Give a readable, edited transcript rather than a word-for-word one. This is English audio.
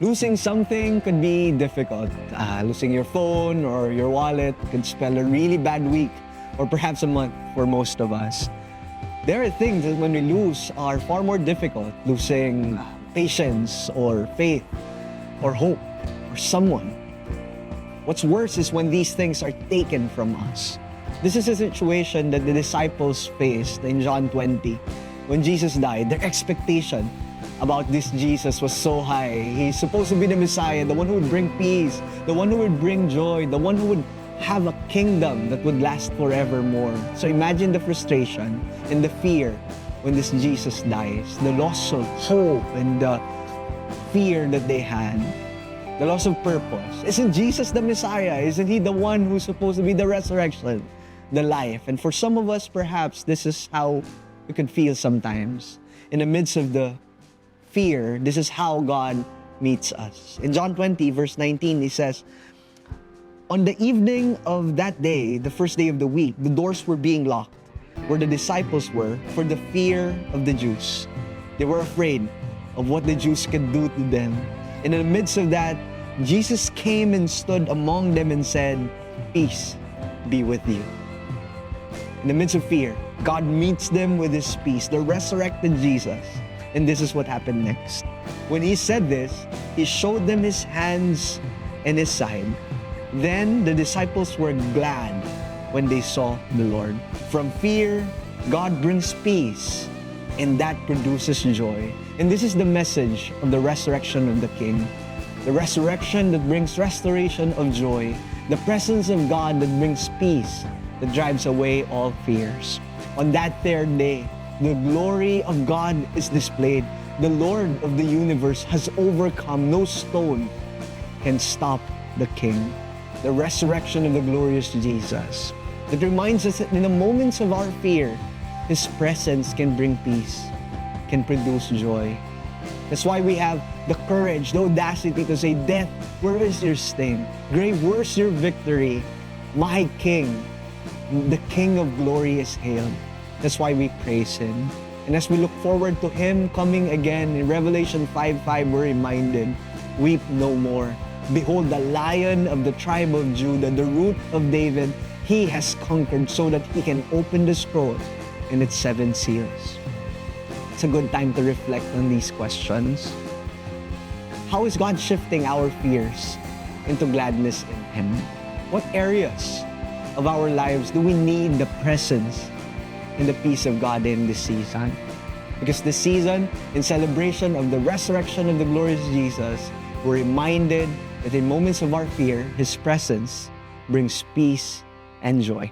Losing something could be difficult. Losing your phone or your wallet could spell a really bad week or perhaps a month for most of us. There are things that when we lose are far more difficult. Losing patience or faith or hope or someone. What's worse is when these things are taken from us. This is a situation that the disciples faced in John 20. When Jesus died, their expectation about this Jesus was so high. He's supposed to be the Messiah, the one who would bring peace, the one who would bring joy, the one who would have a kingdom that would last forevermore. So imagine the frustration and the fear when this Jesus dies, the loss of hope and the fear that they had, the loss of purpose. Isn't Jesus the Messiah? Isn't He the one who's supposed to be the resurrection, the life? And for some of us, perhaps this is how we could feel sometimes. In the midst of the fear, this is how God meets us. In John 20, verse 19, He says, "On the evening of that day, the first day of the week, the doors were being locked where the disciples were for the fear of the Jews." They were afraid of what the Jews could do to them. And in the midst of that, Jesus came and stood among them and said, "Peace be with you." In the midst of fear, God meets them with His peace, the resurrected Jesus. And this is what happened next. When He said this, He showed them His hands and His side. Then the disciples were glad when they saw the Lord. From fear, God brings peace, and that produces joy. And this is the message of the resurrection of the King. The resurrection that brings restoration of joy. The presence of God that brings peace, that drives away all fears. On that third day, the glory of God is displayed. The Lord of the universe has overcome. No stone can stop the King. The resurrection of the glorious Jesus that reminds us that in the moments of our fear, His presence can bring peace, can produce joy. That's why we have the courage, the audacity to say, "Death, where is your sting? Grave, where's your victory? My King, the King of glory is hailed." That's why we praise Him. And as we look forward to Him coming again in Revelation 5:5, we're reminded, "Weep no more. Behold, the Lion of the tribe of Judah, the Root of David, He has conquered so that He can open the scroll and its 7 seals." It's a good time to reflect on these questions. How is God shifting our fears into gladness in Him? What areas of our lives do we need the presence and the peace of God in this season? Because this season, in celebration of the resurrection of the glorious Jesus, we're reminded that in moments of our fear, His presence brings peace and joy.